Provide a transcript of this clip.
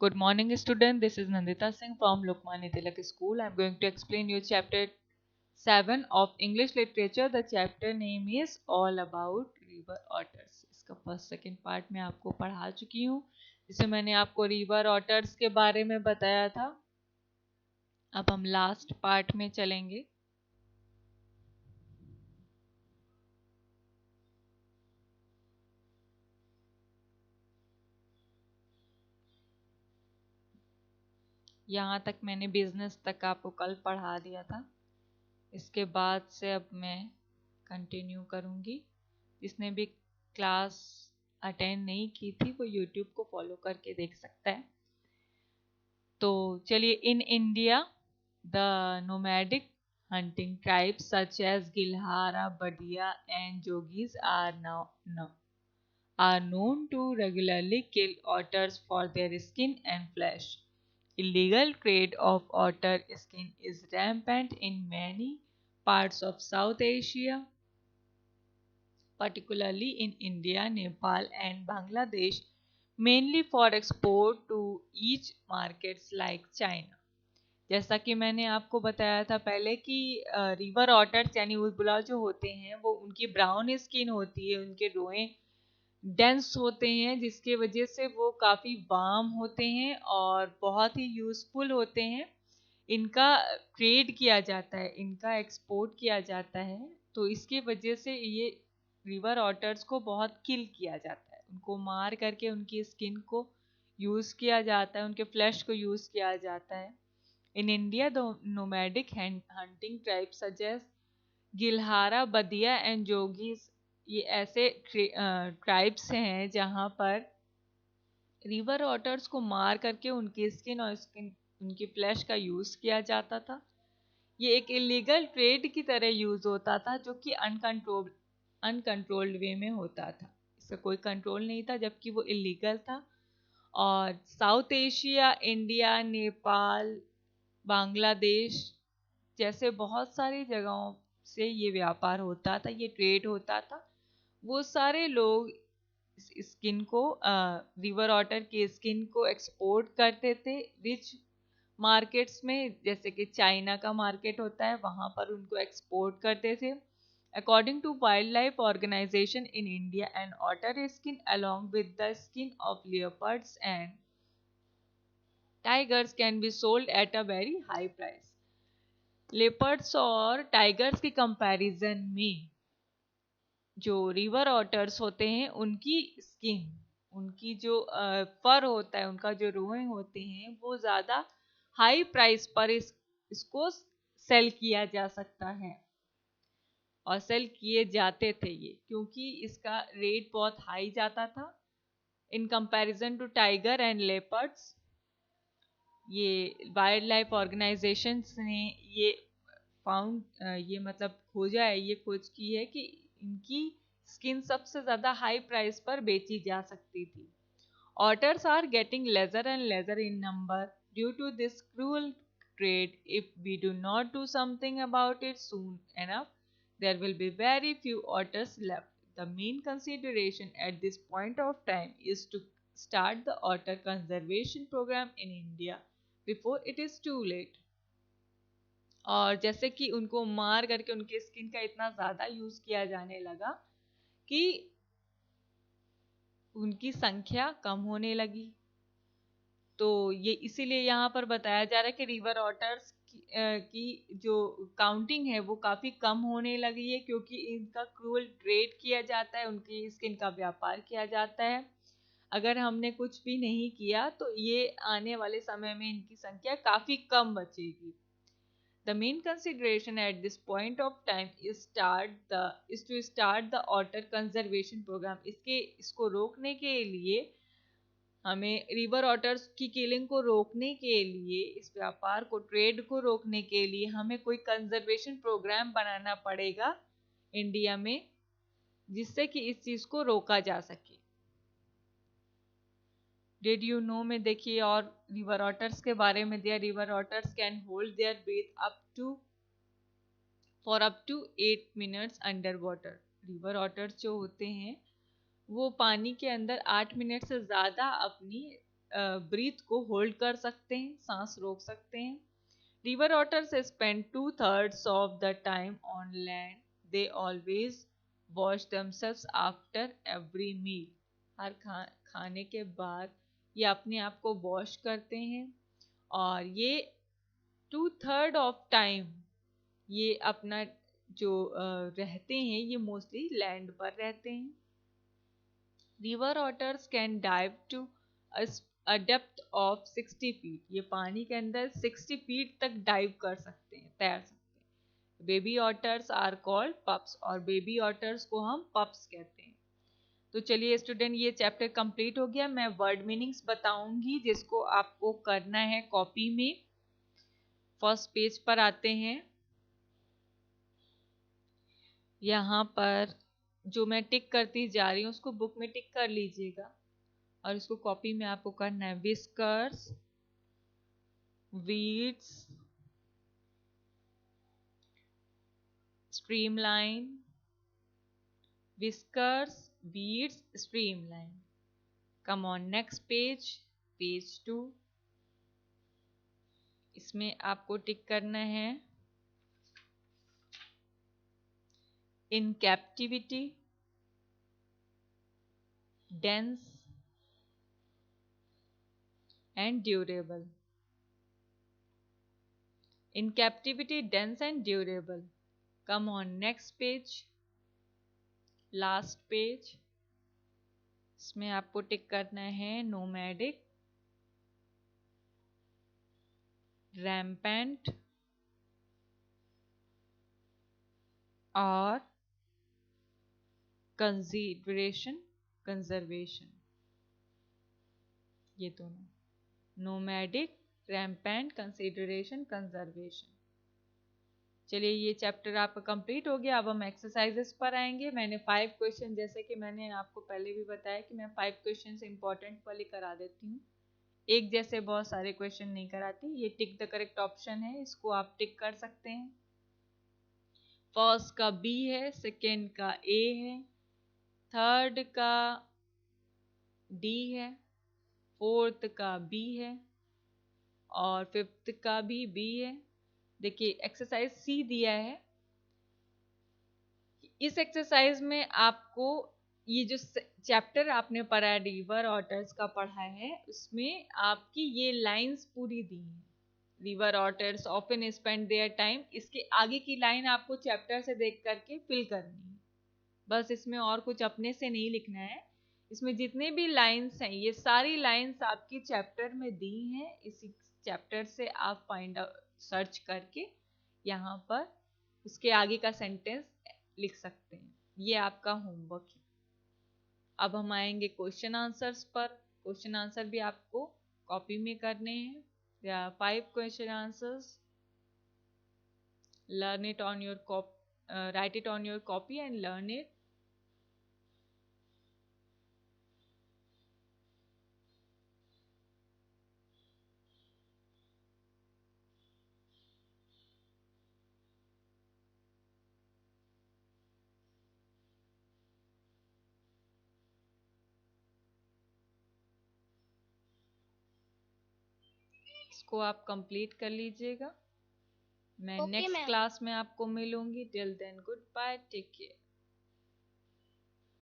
Good morning, student. This is Nandita Singh from Lokmanya Tilak School. I'm going to explain you chapter 7 of English literature. The chapter name is All About River Otters. इसका first second part मैं आपको पढ़ा चुकी हूँ, जिसमें मैंने आपको river otters के बारे में बताया था। अब हम लास्ट पार्ट में चलेंगे। यहाँ तक मैंने बिजनेस तक आपको कल पढ़ा दिया था। इसके बाद से अब मैं कंटिन्यू करूँगी। जिसने भी क्लास अटेंड नहीं की थी वो यूट्यूब को फॉलो करके देख सकता है। तो चलिए, इन India the nomadic hunting tribes such as Gilhara, Badia and Jogis are known to regularly kill otters for their skin and flesh. Illegal trade of otter skin is rampant in many parts of South Asia, particularly in India, Nepal and Bangladesh, mainly for export to each markets like China. जैसा कि मैंने आपको बताया था पहले कि river otters यानी उल्बुला जो होते हैं वो उनकी ब्राउन स्किन होती है, उनके रोए डेंस होते हैं, जिसके वजह से वो काफ़ी वार्म होते हैं और बहुत ही यूज़फुल होते हैं। इनका ट्रेड किया जाता है, इनका एक्सपोर्ट किया जाता है, तो इसकी वजह से ये रिवर ऑटर्स को बहुत किल किया जाता है। उनको मार करके उनकी स्किन को यूज़ किया जाता है, उनके फ्लैश को यूज़ किया जाता है। In India the nomadic hunting tribes such as Gilhara, Badia and जोगीज, ये ऐसे ट्राइब्स हैं जहाँ पर रिवर ऑटर्स को मार करके उनकी स्किन और उनकी फ्लैश का यूज़ किया जाता था। ये एक इलीगल ट्रेड की तरह यूज़ होता था, जो कि अनकंट्रोल्ड वे में होता था। इसका कोई कंट्रोल नहीं था, जबकि वो इलीगल था। और south Asia, India, Nepal, Bangladesh जैसे बहुत सारी जगहों से ये व्यापार होता था, ये ट्रेड होता था। वो सारे लोग स्किन को, रिवर ऑटर की स्किन को एक्सपोर्ट करते थे रिच मार्केट्स में, जैसे कि चाइना का मार्केट होता है, वहाँ पर उनको एक्सपोर्ट करते थे। According to wild life organization in India, and otter skin along with the skin of leopards and tigers can be sold at a very high price. Leopards और टाइगर्स की कंपैरिजन में जो रिवर ऑटर्स होते हैं उनकी skin, उनकी जो फर होता है, उनका जो रोए होते हैं, वो ज़्यादा हाई प्राइस पर इसको सेल किया जा सकता है और सेल किए जाते थे ये, क्योंकि इसका रेट बहुत हाई जाता था in comparison to tiger and leopards. ये वाइल्ड लाइफ ऑर्गेनाइजेशंस ने ये ये मतलब खोजा है, ये खोज की है कि इनकी स्किन सबसे ज़्यादा हाई प्राइस पर बेची जा सकती थी। Otters are getting lesser and lesser in number due to this cruel trade. If we do not do something about it soon enough, there will be very few otters left. The main consideration at this point of time is to start the otter conservation program in India before it is too late. और जैसे कि उनको मार करके उनके skin का इतना ज़्यादा यूज़ किया जाने लगा कि उनकी संख्या कम होने लगी। तो ये इसीलिए यहाँ पर बताया जा रहा है कि रिवर ऑटर्स की जो काउंटिंग है वो काफ़ी कम होने लगी है, क्योंकि इनका क्रूअल ट्रेड किया जाता है, उनकी स्किन का व्यापार किया जाता है। अगर हमने कुछ भी नहीं किया तो ये आने वाले समय में इनकी संख्या काफ़ी कम बचेगी। The main consideration at this point of time is to start the otter conservation program. इसको रोकने के लिए हमें रिवर ऑटर्स की किलिंग को रोकने के लिए, इस व्यापार को, ट्रेड को रोकने के लिए हमें कोई कंजर्वेशन प्रोग्राम बनाना पड़ेगा इंडिया में, जिससे कि इस चीज़ को रोका जा सके। डिड यू नो में देखिए और रिवर ऑटर्स के बारे में दिया। River otters can hold their breath for up to 8 minutes under water. River otters जो होते हैं वो पानी के अंदर 8 मिनट से ज़्यादा अपनी ब्रीथ को होल्ड कर सकते हैं, सांस रोक सकते हैं। River otters spend 2/3 of the time on land. They always wash themselves after every meal. हर खाने के बाद ये अपने आप को वॉश करते हैं, और ये 2/3 ऑफ टाइम ये अपना जो रहते हैं ये मोस्टली लैंड पर रहते हैं। River otters can dive to a depth of 60 feet. ये पानी के अंदर 60 फीट तक डाइव कर सकते हैं, तैर सकते हैं। Baby otters are called pups, और बेबी ऑटर्स को हम पप्स कहते हैं। तो चलिए स्टूडेंट, ये चैप्टर कंप्लीट हो गया। मैं वर्ड मीनिंग्स बताऊंगी जिसको आपको करना है कॉपी में। फर्स्ट पेज पर आते हैं। यहाँ पर जो मैं टिक करती जा रही हूँ उसको बुक में टिक कर लीजिएगा, और इसको कॉपी में आपको करना है। Whiskers, weeds, streamline, whiskers, weeds, streamline. Come on next page, page 2। इसमें आपको टिक करना है इन captivity, dense and durable. In captivity, dense and durable. Come on, next page, last page. इसमें आपको टिक करना है nomadic, rampant और conservation। ये दोनों, nomadic, rampant, conservation। चलिए, ये चैप्टर आपका कंप्लीट हो गया। अब हम एक्सरसाइजेस पर आएंगे। मैंने 5 क्वेश्चन, जैसे कि मैंने आपको पहले भी बताया कि मैं 5 क्वेश्चन इंपॉर्टेंट वाले करा देती हूँ, एक जैसे बहुत सारे क्वेश्चन नहीं कराती। ये टिक द करेक्ट ऑप्शन है, इसको आप टिक कर सकते हैं। फर्स्ट का बी है, सेकेंड का ए है, थर्ड का डी है, फोर्थ का बी है, और फिफ्थ का भी बी है। देखिए एक्सरसाइज सी दिया है। इस एक्सरसाइज में आपको ये जो चैप्टर आपने पढ़ा है, रिवर ऑटर्स का पढ़ा है, उसमें आपकी ये लाइंस पूरी दी हैं। River otters often spend their time, इसके आगे की लाइन आपको चैप्टर से देख करके फिल करनी है। बस इसमें और कुछ अपने से नहीं लिखना है। इसमें जितने भी लाइंस हैं ये सारी लाइंस आपकी चैप्टर में दी हैं। इसी चैप्टर से आप फाइंड आउट, सर्च करके यहाँ पर उसके आगे का सेंटेंस लिख सकते हैं। ये आपका होमवर्क है। अब हम आएंगे क्वेश्चन आंसर्स पर। क्वेश्चन आंसर भी आपको कॉपी में करने हैं। There are 5 question answers. Learn it on your write it on your copy and learn it. इसको आप कंप्लीट कर लीजिएगा। मैं नेक्स्ट क्लास में आपको मिलूंगी। Till then goodbye, take care.